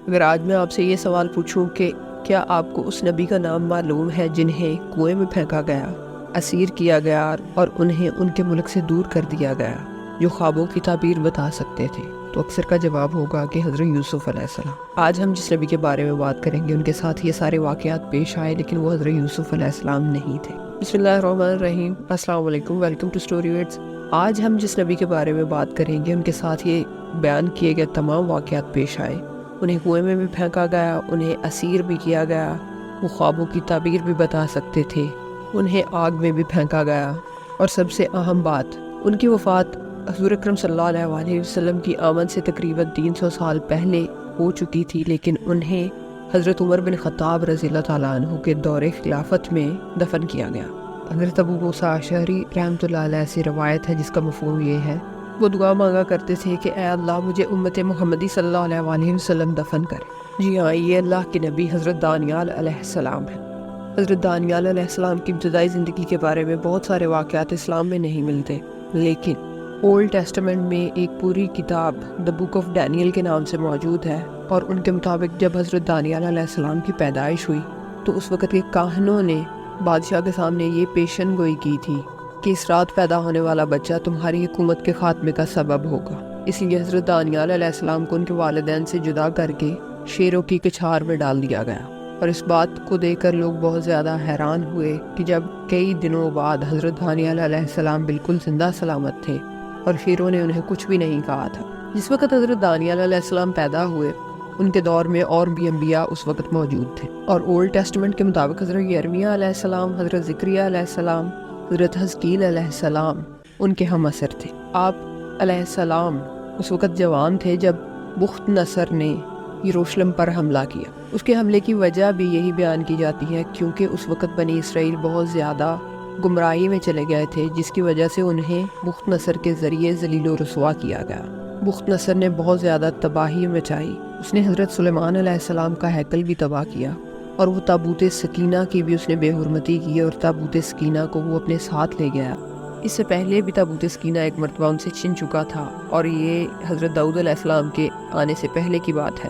اگر آج میں آپ سے یہ سوال پوچھوں کہ کیا آپ کو اس نبی کا نام معلوم ہے جنہیں کنویں میں پھینکا گیا، اسیر کیا گیا اور انہیں ان کے ملک سے دور کر دیا گیا، جو خوابوں کی تعبیر بتا سکتے تھے؟ تو اکثر کا جواب ہوگا کہ حضرت یوسف علیہ السلام۔ آج ہم جس نبی کے بارے میں بات کریں گے ان کے ساتھ یہ سارے واقعات پیش آئے، لیکن وہ حضرت یوسف علیہ السلام نہیں تھے۔ بسم اللہ الرحمن الرحیم، السلام علیکم، ویلکم ٹو اسٹوری ویڈز۔ آج ہم جس نبی کے بارے میں بات کریں گے ان کے ساتھ یہ بیان کیے گئے تمام واقعات پیش آئے۔ انہیں کنویں میں بھی پھینکا گیا، انہیں اسیر بھی کیا گیا، وہ خوابوں کی تعبیر بھی بتا سکتے تھے، انہیں آگ میں بھی پھینکا گیا، اور سب سے اہم بات، ان کی وفات حضور اکرم صلی اللہ علیہ وسلم کی آمد سے تقریباً 300 سال پہلے ہو چکی تھی، لیکن انہیں حضرت عمر بن خطاب رضی اللہ تعالیٰ عنہ کے دور خلافت میں دفن کیا گیا۔ حضرت ابو موسیٰ اشعری رحمۃ اللہ علیہ سے روایت ہے جس کا مفہوم یہ ہے، وہ دعا مانگا کرتے تھے کہ اے اللہ مجھے امت محمدی صلی اللہ علیہ وسلم دفن کرے۔ جی ہاں، یہ اللہ کے نبی حضرت دانیال علیہ السلام ہیں۔ حضرت دانیال علیہ السلام کی ابتدائی زندگی کے بارے میں بہت سارے واقعات اسلام میں نہیں ملتے، لیکن اولڈ ٹیسٹمنٹ میں ایک پوری کتاب دا بک آف ڈینیل کے نام سے موجود ہے، اور ان کے مطابق جب حضرت دانیال علیہ السلام کی پیدائش ہوئی تو اس وقت کے کاہنوں نے بادشاہ کے سامنے یہ پیشن گوئی کی تھی کہ اس رات پیدا ہونے والا بچہ تمہاری حکومت کے خاتمے کا سبب ہوگا۔ اس لیے حضرت دانیال علیہ السلام کو ان کے والدین سے جدا کر کے شیروں کی کچھار میں ڈال دیا گیا، اور اس بات کو دیکھ کر لوگ بہت زیادہ حیران ہوئے کہ جب کئی دنوں بعد حضرت دانیال علیہ السلام بالکل زندہ سلامت تھے اور شیروں نے انہیں کچھ بھی نہیں کہا تھا۔ جس وقت حضرت دانیال علیہ السلام پیدا ہوئے ان کے دور میں اور بھی انبیاء اس وقت موجود تھے، اور اولڈ ٹیسٹمنٹ کے مطابق حضرت یرمیہ علیہ السلام، حضرت زکریا علیہ السلام، حضرت حزقیل علیہ السلام ان کے ہم عصر تھے۔ آپ علیہ السلام اس وقت جوان تھے جب بخت نصر نے یروشلم پر حملہ کیا۔ اس کے حملے کی وجہ بھی یہی بیان کی جاتی ہے کیونکہ اس وقت بنی اسرائیل بہت زیادہ گمراہی میں چلے گئے تھے، جس کی وجہ سے انہیں بخت نصر کے ذریعے ذلیل و رسوا کیا گیا۔ بخت نصر نے بہت زیادہ تباہی مچائی، اس نے حضرت سلیمان علیہ السلام کا ہیکل بھی تباہ کیا، اور وہ تابوت سکینہ کی بھی اس نے بے حرمتی کی، اور تابوت سکینہ کو وہ اپنے ساتھ لے گیا۔ اس سے پہلے بھی تابوت سکینہ ایک مرتبہ ان سے چھن چکا تھا، اور یہ حضرت داؤد علیہ السلام کے آنے سے پہلے کی بات ہے۔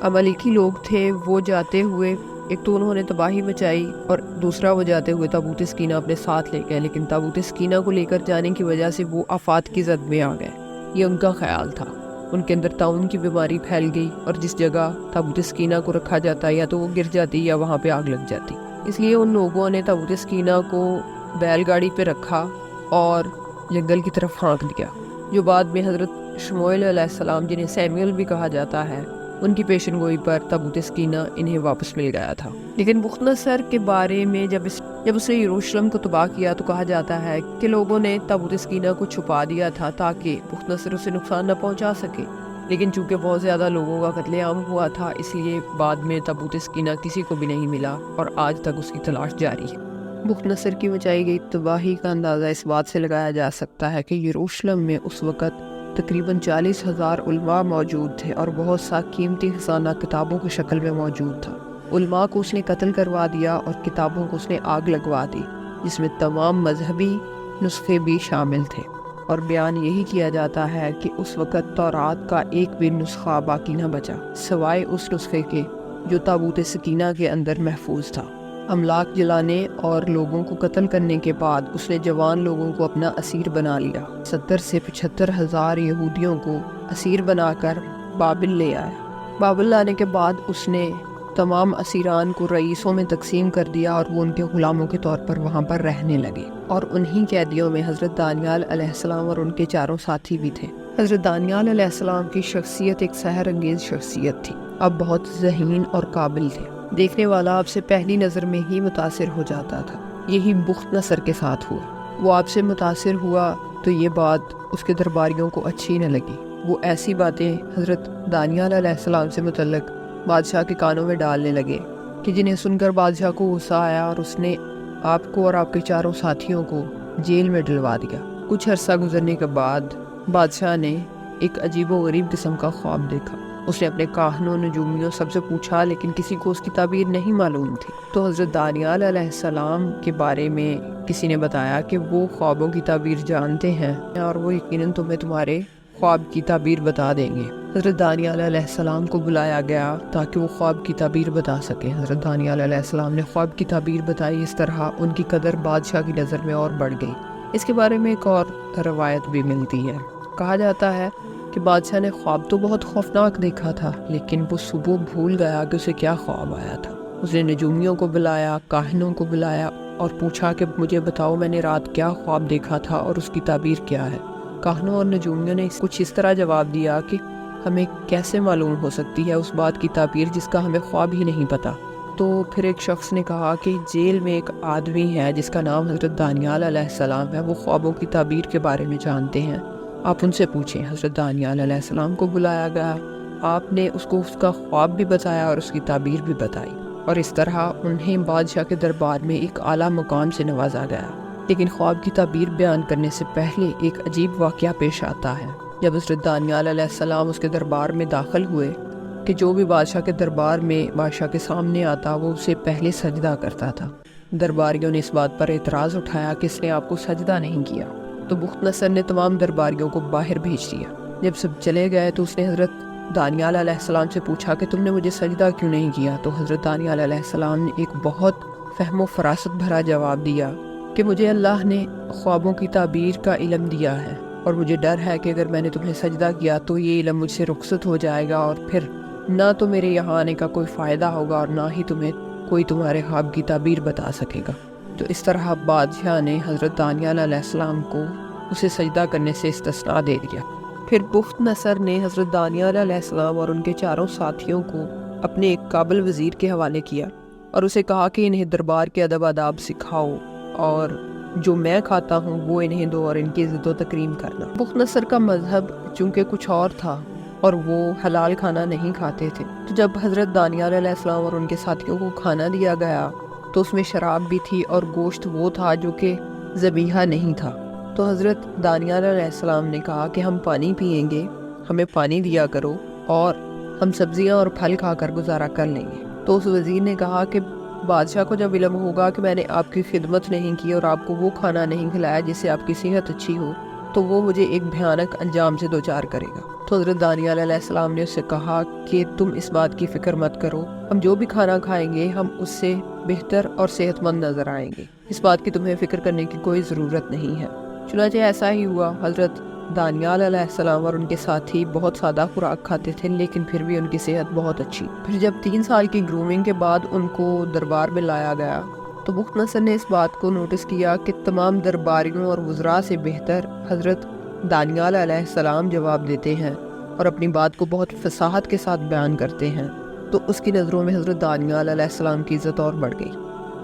عملیکی لوگ تھے، وہ جاتے ہوئے ایک تو انہوں نے تباہی مچائی، اور دوسرا وہ جاتے ہوئے تابوت سکینہ اپنے ساتھ لے گئے، لیکن تابوت سکینہ کو لے کر جانے کی وجہ سے وہ آفات کی زد میں آ گئے۔ یہ ان کا خیال تھا، ان کے اندر طاعون کی بیماری پھیل گئی، اور جس جگہ تابوت سکینہ کو رکھا جاتا یا تو وہ گر جاتی یا وہاں پہ آگ لگ جاتی، اس لیے ان لوگوں نے تابوت سکینہ کو بیل گاڑی پہ رکھا اور جنگل کی طرف پھانک دیا، جو بعد میں حضرت شموئیل علیہ السلام جنہیں سیموئیل بھی کہا جاتا ہے ان کی پیشن گوئی پر تابوت سکینہ انہیں واپس مل گیا تھا۔ لیکن بخت نصر کے بارے میں جب اس نے یروشلم کو تباہ کیا تو کہا جاتا ہے کہ لوگوں نے تابوت سکینہ کو چھپا دیا تھا تاکہ بخت نصر اسے نقصان نہ پہنچا سکے، لیکن چونکہ بہت زیادہ لوگوں کا قتل عام ہوا تھا اس لیے بعد میں تابوت سکینہ کسی کو بھی نہیں ملا، اور آج تک اس کی تلاش جاری ہے۔ بخت نصر کی مچائی گئی تباہی کا اندازہ اس بات سے لگایا جا سکتا ہے کہ یروشلم میں اس وقت تقریباً 40,000 علماء موجود تھے، اور بہت سا قیمتی خزانہ کتابوں کی شکل میں موجود تھا۔ علماء کو اس نے قتل کروا دیا اور کتابوں کو اس نے آگ لگوا دی، جس میں تمام مذہبی نسخے بھی شامل تھے، اور بیان یہی کیا جاتا ہے کہ اس وقت تورات کا ایک بھی نسخہ باقی نہ بچا سوائے اس نسخے کے جو تابوت سکینہ کے اندر محفوظ تھا۔ املاک جلانے اور لوگوں کو قتل کرنے کے بعد اس نے جوان لوگوں کو اپنا اسیر بنا لیا، 70 سے 75,000 یہودیوں کو اسیر بنا کر بابل لے آیا۔ بابل لانے کے بعد اس نے تمام اسیران کو رئیسوں میں تقسیم کر دیا، اور وہ ان کے غلاموں کے طور پر وہاں پر رہنے لگے، اور انہی قیدیوں میں حضرت دانیال علیہ السلام اور ان کے 4 ساتھی بھی تھے۔ حضرت دانیال علیہ السلام کی شخصیت ایک سحر انگیز شخصیت تھی، اب بہت ذہین اور قابل تھے، دیکھنے والا آپ سے پہلی نظر میں ہی متاثر ہو جاتا تھا۔ یہی بخت نصر کے ساتھ ہوا، وہ آپ سے متاثر ہوا تو یہ بات اس کے درباریوں کو اچھی نہ لگی، وہ ایسی باتیں حضرت دانیال علیہ السلام سے متعلق بادشاہ کے کانوں میں ڈالنے لگے کہ جنہیں سن کر بادشاہ کو غصہ آیا، اور اس نے آپ کو اور آپ کے 4 ساتھیوں کو جیل میں ڈلوا دیا۔ کچھ عرصہ گزرنے کے بعد بادشاہ نے ایک عجیب و غریب قسم کا خواب دیکھا۔ اس نے اپنے کاہنوں، نجومیوں سب سے پوچھا، لیکن کسی کو اس کی تعبیر نہیں معلوم تھی۔ تو حضرت دانیال علیہ السلام کے بارے میں کسی نے بتایا کہ وہ خوابوں کی تعبیر جانتے ہیں، اور وہ یقیناً تمہیں تمہارے خواب کی تعبیر بتا دیں گے۔ حضرت دانیال علیہ السلام کو بلایا گیا تاکہ وہ خواب کی تعبیر بتا سکیں۔ حضرت دانیال علیہ السلام نے خواب کی تعبیر بتائی، اس طرح ان کی قدر بادشاہ کی نظر میں اور بڑھ گئی۔ اس کے بارے میں ایک اور روایت بھی ملتی ہے۔ کہا جاتا ہے کہ بادشاہ نے خواب تو بہت خوفناک دیکھا تھا، لیکن وہ صبح بھول گیا کہ اسے کیا خواب آیا تھا۔ اس نے نجومیوں کو بلایا، کاہنوں کو بلایا اور پوچھا کہ مجھے بتاؤ میں نے رات کیا خواب دیکھا تھا اور اس کی تعبیر کیا ہے۔ کاہنوں اور نجومیوں نے کچھ اس طرح جواب دیا کہ ہمیں کیسے معلوم ہو سکتی ہے اس بات کی تعبیر جس کا ہمیں خواب ہی نہیں پتا۔ تو پھر ایک شخص نے کہا کہ جیل میں ایک آدمی ہے جس کا نام حضرت دانیال علیہ السلام ہے، وہ خوابوں کی تعبیر کے بارے میں جانتے ہیں، آپ ان سے پوچھیں۔ حضرت دانیال علیہ السلام کو بلایا گیا، آپ نے اس کو اس کا خواب بھی بتایا اور اس کی تعبیر بھی بتائی، اور اس طرح انہیں بادشاہ کے دربار میں ایک اعلیٰ مقام سے نوازا گیا۔ لیکن خواب کی تعبیر بیان کرنے سے پہلے ایک عجیب واقعہ پیش آتا ہے۔ جب حضرت دانیال علیہ السلام اس کے دربار میں داخل ہوئے کہ جو بھی بادشاہ کے دربار میں بادشاہ کے سامنے آتا وہ اسے پہلے سجدہ کرتا تھا۔ درباریوں نے اس بات پر اعتراض اٹھایا کہ اس نے آپ کو سجدہ نہیں کیا، تو بخت نصر نے تمام درباریوں کو باہر بھیج دیا۔ جب سب چلے گئے تو اس نے حضرت دانیال علیہ السلام سے پوچھا کہ تم نے مجھے سجدہ کیوں نہیں کیا؟ تو حضرت دانیال علیہ السلام نے ایک بہت فہم و فراست بھرا جواب دیا کہ مجھے اللہ نے خوابوں کی تعبیر کا علم دیا ہے، اور مجھے ڈر ہے کہ اگر میں نے تمہیں سجدہ کیا تو یہ علم مجھ سے رخصت ہو جائے گا، اور پھر نہ تو میرے یہاں آنے کا کوئی فائدہ ہوگا اور نہ ہی تمہیں کوئی تمہارے خواب کی تعبیر بتا سکے گا۔ تو اس طرح بادشاہ نے حضرت دانیال علیہ السلام کو اسے سجدہ کرنے سے استثناء دے دیا۔ پھر بخت نصر نے حضرت دانیال علیہ السلام اور ان کے چاروں ساتھیوں کو اپنے ایک قابل وزیر کے حوالے کیا اور اسے کہا کہ انہیں دربار کے ادب آداب سکھاؤ، اور جو میں کھاتا ہوں وہ انہیں دو اور ان کی عزت و تکریم کرنا۔ بخت نصر کا مذہب چونکہ کچھ اور تھا اور وہ حلال کھانا نہیں کھاتے تھے، تو جب حضرت دانیال علیہ السلام اور ان کے ساتھیوں کو کھانا دیا گیا تو اس میں شراب بھی تھی اور گوشت وہ تھا جو کہ ذبیحہ نہیں تھا۔ تو حضرت دانیال علیہ السلام نے کہا کہ ہم پانی پئیں گے، ہمیں پانی دیا کرو، اور ہم سبزیاں اور پھل کھا کر گزارا کر لیں گے۔ تو اس وزیر نے کہا کہ بادشاہ کو جب علم ہوگا کہ میں نے آپ کی خدمت نہیں کی اور آپ کو وہ کھانا نہیں کھلایا جس سے آپ کی صحت اچھی ہو، تو وہ مجھے ایک بھیانک انجام سے دوچار کرے گا۔ تو حضرت دانیال علیہ السلام نے اس سے کہا کہ تم اس بات کی فکر مت کرو، ہم جو بھی کھانا کھائیں گے ہم اس سے بہتر اور صحت مند نظر آئیں گے، اس بات کی تمہیں فکر کرنے کی کوئی ضرورت نہیں ہے۔ چنانچہ ایسا ہی ہوا۔ حضرت دانیال علیہ السلام اور ان کے ساتھی بہت سادہ خوراک کھاتے تھے، لیکن پھر بھی ان کی صحت بہت اچھی۔ پھر جب 3 سال کی گرومنگ کے بعد ان کو دربار میں لایا گیا تو بخت نصر نے اس بات کو نوٹس کیا کہ تمام درباریوں اور وزراء سے بہتر حضرت دانیال علیہ السلام جواب دیتے ہیں اور اپنی بات کو بہت فصاحت کے ساتھ بیان کرتے ہیں۔ تو اس کی نظروں میں حضرت دانیال علیہ السلام کی عزت اور بڑھ گئی،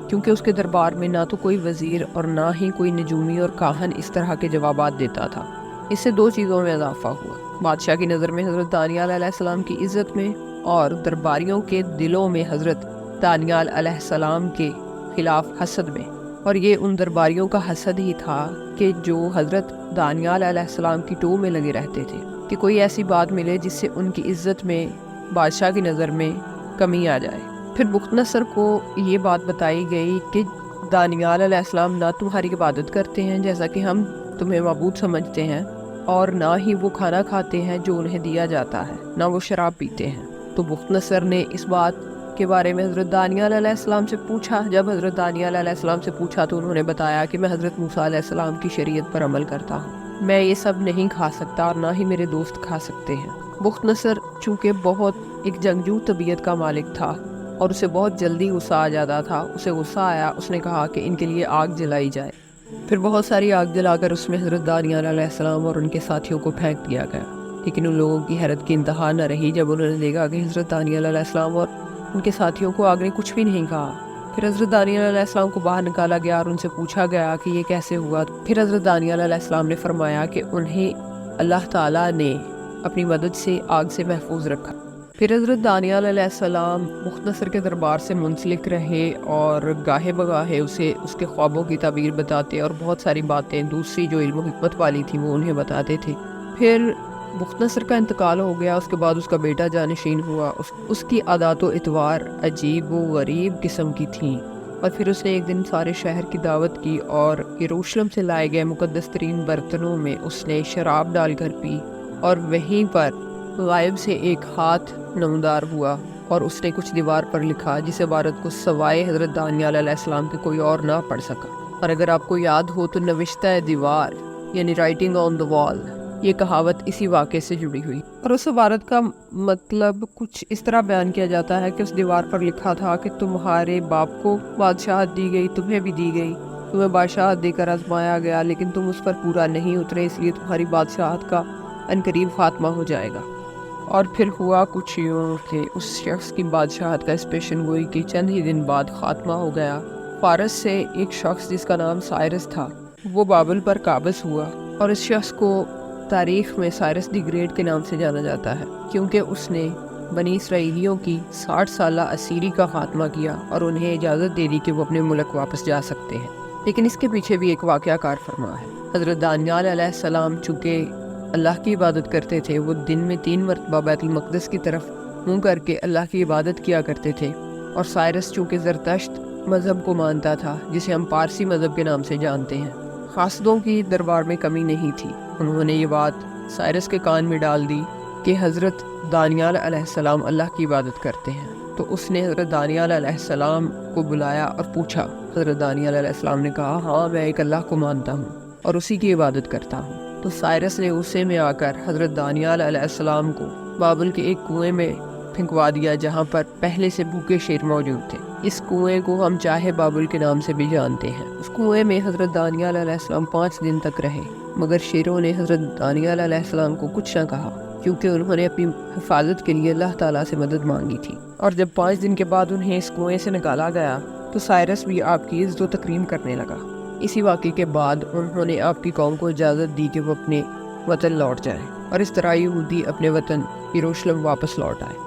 کیونکہ اس کے دربار میں نہ تو کوئی وزیر اور نہ ہی کوئی نجومی اور کاہن اس طرح کے جوابات دیتا تھا۔ اس سے 2 چیزوں میں اضافہ ہوا، بادشاہ کی نظر میں حضرت دانیال علیہ السلام کی عزت میں، اور درباریوں کے دلوں میں حضرت دانیال علیہ السلام کے خلاف حسد میں۔ اور یہ ان درباریوں کا حسد ہی تھا کہ جو حضرت دانیال علیہ السلام کی ٹو میں لگے رہتے تھے کہ کوئی ایسی بات ملے جس سے ان کی عزت میں بادشاہ کی نظر میں کمی آ جائے۔ پھر بخت نصر کو یہ بات بتائی گئی کہ دانیال علیہ السلام نہ تمہاری عبادت کرتے ہیں جیسا کہ ہم تمہیں معبود سمجھتے ہیں، اور نہ ہی وہ کھانا کھاتے ہیں جو انہیں دیا جاتا ہے، نہ وہ شراب پیتے ہیں۔ تو بخت نصر نے اس بات کے بارے میں حضرت دانیال علیہ السلام سے پوچھا۔ جب حضرت دانیال علیہ السلام سے پوچھا تو انہوں نے بتایا کہ میں حضرت موسیٰ علیہ السلام کی شریعت پر عمل کرتا ہوں، میں یہ سب نہیں کھا سکتا اور نہ ہی میرے دوست کھا سکتے ہیں۔ بخت نصر چونکہ بہت ایک جنگجو طبیعت کا مالک تھا اور اسے بہت جلدی غصہ آ جاتا تھا، اسے غصہ آیا، اس نے کہا کہ ان کے لیے آگ جلائی جائے۔ پھر بہت ساری آگ جلا کر اس میں حضرت دانیال علیہ السلام اور ان کے ساتھیوں کو پھینک دیا گیا، لیکن ان لوگوں کی حیرت کی انتہا نہ رہی جب انہوں نے دیکھا کہ حضرت دانیال علیہ السلام اور ان کے ساتھیوں کو آگ نے کچھ بھی نہیں کہا۔ پھر حضرت دانیال علیہ السلام کو باہر نکالا گیا اور ان سے پوچھا گیا کہ یہ کیسے ہوا۔ پھر حضرت دانیال علیہ السلام نے فرمایا کہ انہیں اللہ تعالیٰ نے اپنی مدد سے آگ سے محفوظ رکھا۔ پھر حضرت دانیال علیہ السلام بخت نصر کے دربار سے منسلک رہے اور گاہے بگاہے اسے اس کے خوابوں کی تعبیر بتاتے اور بہت ساری باتیں دوسری جو علم و حکمت والی تھی وہ انہیں بتاتے تھے۔ پھر بخت نصر کا انتقال ہو گیا، اس کے بعد اس کا بیٹا جانشین ہوا۔ اس کی عادات و اطوار عجیب و غریب قسم کی تھیں، اور پھر اس نے ایک دن سارے شہر کی دعوت کی اور یروشلم سے لائے گئے مقدس ترین برتنوں میں اس نے شراب ڈال کر پی اور وہیں پر غائب سے ایک ہاتھ نمودار ہوا اور اس نے کچھ دیوار پر لکھا جس عبارت کو سوائے حضرت دانیال علیہ السلام کے کوئی اور نہ پڑھ سکا۔ اور اگر آپ کو یاد ہو تو نوشتہ دیوار یعنی رائٹنگ آن دا وال، یہ کہاوت اسی واقعے سے جڑی ہوئی، اور اس عبارت کا مطلب کچھ اس طرح بیان کیا جاتا ہے کہ اس دیوار پر لکھا تھا کہ تمہارے باپ کو بادشاہت دی گئی، تمہیں بھی دی گئی، تمہیں بادشاہت دے کر آزمایا گیا، لیکن تم اس پر پورا نہیں اترے، اس لیے تمہاری بادشاہت کا عنقریب خاتمہ ہو جائے گا۔ اور پھر ہوا کچھ یوں کہ اس شخص کی بادشاہت کا اس پیشن گوئی کہ چند ہی دن بعد خاتمہ ہو گیا۔ فارس سے ایک شخص جس کا نام سائرس تھا وہ بابل پر قابض ہوا، اور اس شخص کو تاریخ میں سائرس دی گریٹ کے نام سے جانا جاتا ہے، کیونکہ اس نے بنی اسرائیلیوں کی 60 سالہ اسیری کا خاتمہ کیا اور انہیں اجازت دے دی کہ وہ اپنے ملک واپس جا سکتے ہیں۔ لیکن اس کے پیچھے بھی ایک واقعہ کار فرما ہے۔ حضرت دانیال علیہ السلام چونکہ اللہ کی عبادت کرتے تھے، وہ دن میں 3 مرتبہ بیت المقدس کی طرف منہ کر کے اللہ کی عبادت کیا کرتے تھے، اور سائرس چونکہ زرتشت مذہب کو مانتا تھا جسے ہم پارسی مذہب کے نام سے جانتے ہیں۔ قاصدوں کی دربار میں کمی نہیں تھی، انہوں نے یہ بات سائرس کے کان میں ڈال دی کہ حضرت دانیال علیہ السلام اللہ کی عبادت کرتے ہیں۔ تو اس نے حضرت دانیال علیہ السلام کو بلایا اور پوچھا۔ حضرت دانیال علیہ السلام نے کہا، ہاں میں ایک اللہ کو مانتا ہوں اور اسی کی عبادت کرتا ہوں۔ تو سائرس نے غصے میں آ کر حضرت دانیال علیہ السلام کو بابل کے ایک کنویں میں پھینکوا دیا جہاں پر پہلے سے بھوکے شیر موجود تھے۔ اس کنویں کو ہم چاہے بابل کے نام سے بھی جانتے ہیں۔ اس کنویں میں حضرت دانیال علیہ السلام 5 دن تک رہے، مگر شیروں نے حضرت دانیال علیہ السلام کو کچھ نہ کہا، کیونکہ انہوں نے اپنی حفاظت کے لیے اللہ تعالیٰ سے مدد مانگی تھی۔ اور جب 5 دن کے بعد انہیں اس کنویں سے نکالا گیا تو سائرس بھی آپ کی عزت و تکریم کرنے لگا۔ اسی واقعے کے بعد انہوں نے آپ کی قوم کو اجازت دی کہ وہ اپنے وطن لوٹ جائیں، اور اس طرح یہودی اپنے وطن یروشلم واپس لوٹ آئے۔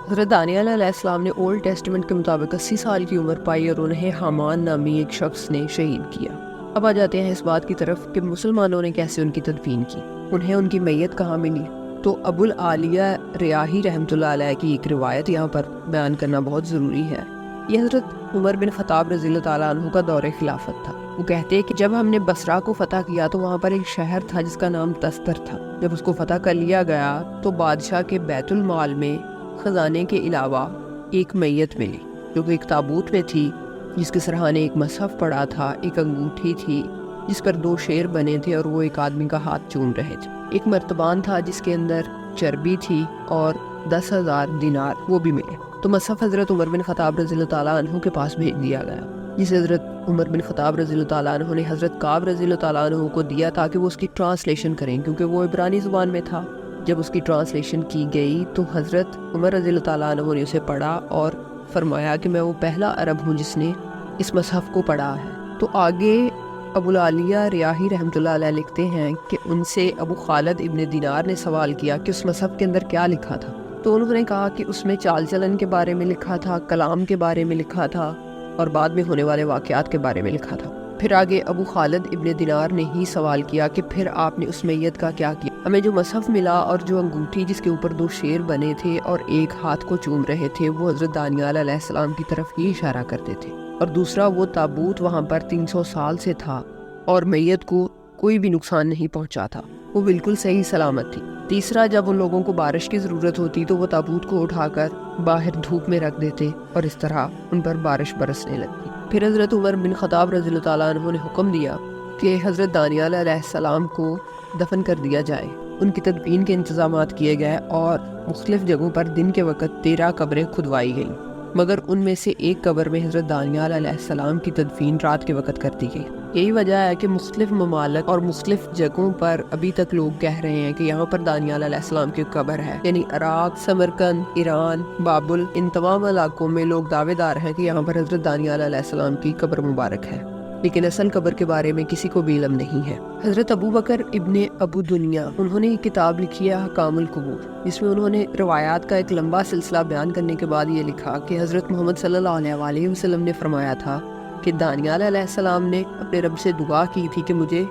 حضرت دانیال علیہ السلام نے اولڈ ٹیسٹمنٹ کے مطابق 80 سال کی عمر پائی اور انہیں حامان نامی ایک شخص نے شہید کیا۔ اب آ جاتے ہیں اس بات کی طرف کہ مسلمانوں نے کیسے ان کی تدفین کی، انہیں ان کی میت کہاں ملی۔ تو ابو العالیہ ریاحی رحمۃ اللہ علیہ کی ایک روایت یہاں پر بیان کرنا بہت ضروری ہے۔ یہ حضرت عمر بن خطاب رضی اللہ تعالیٰ عنہ کا دور خلافت تھا۔ وہ کہتے ہیں کہ جب ہم نے بصرہ کو فتح کیا تو وہاں پر ایک شہر تھا جس کا نام تستر تھا۔ جب اس کو فتح کر لیا گیا تو بادشاہ کے بیت المال میں خزانے کے علاوہ ایک میت ملی جو کہ ایک تابوت میں تھی، جس کے سرحانے ایک مصحف پڑا تھا، ایک انگوٹھی تھی جس پر 2 شیر بنے تھے اور وہ ایک آدمی کا ہاتھ چوم رہے تھے، ایک مرتبان تھا جس کے اندر چربی تھی اور 10,000 دینار وہ بھی ملے۔ تو مصحف حضرت عمر بن خطاب رضی اللہ تعالیٰ عنہ کے پاس بھیج دیا گیا، جسے حضرت عمر بن خطاب رضی اللہ تعالیٰ عنہ نے حضرت کعب رضی اللہ تعالیٰ عنہ کو دیا تاکہ وہ اس کی ٹرانسلیشن کریں، کیونکہ وہ عبرانی زبان میں تھا۔ جب اس کی ٹرانسلیشن کی گئی تو حضرت عمر رضی اللہ تعالیٰ عنہ نے اسے پڑھا اور فرمایا کہ میں وہ پہلا عرب ہوں جس نے اس مصحف کو پڑھا ہے۔ تو آگے ابو العالیہ ریاحی رحمۃ اللہ علیہ لکھتے ہیں کہ ان سے ابو خالد ابن دینار نے سوال کیا کہ اس مصحف کے اندر کیا لکھا تھا، تو انہوں نے کہا کہ اس میں چال چلن کے بارے میں لکھا تھا، کلام کے بارے میں لکھا تھا اور بعد میں ہونے والے واقعات کے بارے میں لکھا تھا۔ پھر آگے ابو خالد ابن دینار نے ہی سوال کیا کہ پھر آپ نے اس میت کا کیا کیا؟ ہمیں جو مصحف ملا اور جو انگوٹھی جس کے اوپر 2 شیر بنے تھے اور ایک ہاتھ کو چوم رہے تھے، وہ حضرت دانیال علیہ السلام کی طرف ہی اشارہ کرتے تھے، اور دوسرا وہ تابوت وہاں پر 300 سال سے تھا اور میت کو کوئی بھی نقصان نہیں پہنچا تھا، وہ بالکل صحیح سلامت تھی۔ تیسرا، جب ان لوگوں کو بارش کی ضرورت ہوتی تو وہ تابوت کو اٹھا کر باہر دھوپ میں رکھ دیتے اور اس طرح ان پر بارش برسنے لگتی۔ پھر حضرت عمر بن خطاب رضی اللہ تعالیٰ عنہ نے حکم دیا کہ حضرت دانیال علیہ السلام کو دفن کر دیا جائے۔ ان کی تدفین کے انتظامات کیے گئے اور مختلف جگہوں پر دن کے وقت 13 قبریں کھدوائی گئیں، مگر ان میں سے ایک قبر میں حضرت دانیال علیہ السلام کی تدفین رات کے وقت کر دی گئی۔ یہی وجہ ہے کہ مختلف ممالک اور مختلف جگہوں پر ابھی تک لوگ کہہ رہے ہیں کہ یہاں پر دانیال علیہ السلام کی قبر ہے، یعنی عراق، سمرقند، ایران، بابل، ان تمام علاقوں میں لوگ دعوے دار ہیں کہ یہاں پر حضرت دانیال علیہ السلام کی قبر مبارک ہے، لیکن اصل قبر کے بارے میں کسی کو بھی علم نہیں ہے۔ حضرت ابو بکر ابن ابو دنیا انہوں نے ایک کتاب لکھی ہے احکام القبور، جس میں انہوں نے روایات کا ایک لمبا سلسلہ بیان کرنے کے بعد یہ لکھا کہ حضرت محمد صلی اللہ علیہ وآلہ وسلم نے فرمایا تھا کہ دانیال علیہ السلام نے اپنے رب سے دعا کی تھی کہ مجھے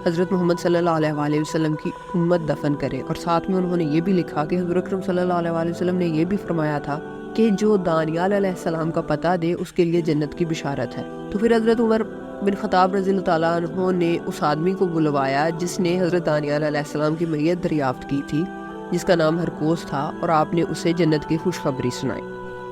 حضرت محمد صلی اللہ علیہ وآلہ وسلم کی امت دفن کرے، اور ساتھ میں انہوں نے یہ بھی لکھا کہ حضرت اکرم صلی اللہ علیہ وآلہ وسلم نے یہ بھی فرمایا تھا کہ جو دانیال علیہ السلام کا پتہ دے اس کے لیے جنت کی بشارت ہے۔ تو پھر حضرت عمر بن خطاب رضی اللہ تعالیٰ عنہ نے اس آدمی کو بلوایا جس نے حضرت دانیال علیہ السلام کی میت دریافت کی تھی، جس کا نام ہرکوس تھا، اور آپ نے اسے جنت کی خوشخبری سنائی۔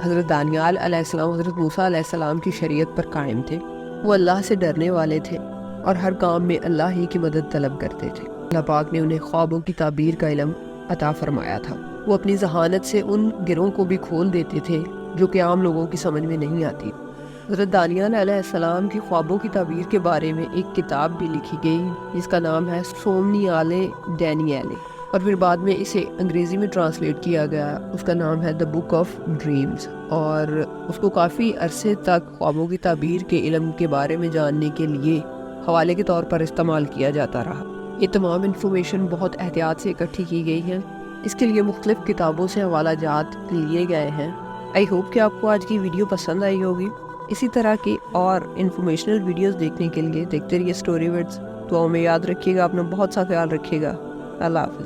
حضرت دانیال علیہ السلام حضرت موسیٰ علیہ السلام کی شریعت پر قائم تھے۔ وہ اللہ سے ڈرنے والے تھے اور ہر کام میں اللہ ہی کی مدد طلب کرتے تھے۔ اللہ پاک نے انہیں خوابوں کی تعبیر کا علم عطا فرمایا تھا۔ وہ اپنی ذہانت سے ان گروں کو بھی کھول دیتے تھے جو کہ عام لوگوں کی سمجھ میں نہیں آتی۔ حضرت دانیال علیہ السلام کی خوابوں کی تعبیر کے بارے میں ایک کتاب بھی لکھی گئی جس کا نام ہے سومنیالے ڈینیالے، اور پھر بعد میں اسے انگریزی میں ٹرانسلیٹ کیا گیا۔ اس کا نام ہے دا بک آف ڈریمز، اور اس کو کافی عرصے تک خوابوں کی تعبیر کے علم کے بارے میں جاننے کے لیے حوالے کے طور پر استعمال کیا جاتا رہا۔ یہ تمام انفارمیشن بہت احتیاط سے اکٹھی کی گئی ہے۔ اس کے لیے مختلف کتابوں سے حوالہ جات لیے گئے ہیں۔ آئی ہوپ کہ آپ کو آج کی ویڈیو پسند آئی ہوگی۔ اسی طرح کی اور انفارمیشنل ویڈیوز دیکھنے کے لیے دیکھتے رہیے اسٹوری ورڈز۔ دعاؤں میں یاد رکھیے گا، اپنا بہت سا خیال رکھیے گا۔ اللہ حافظ۔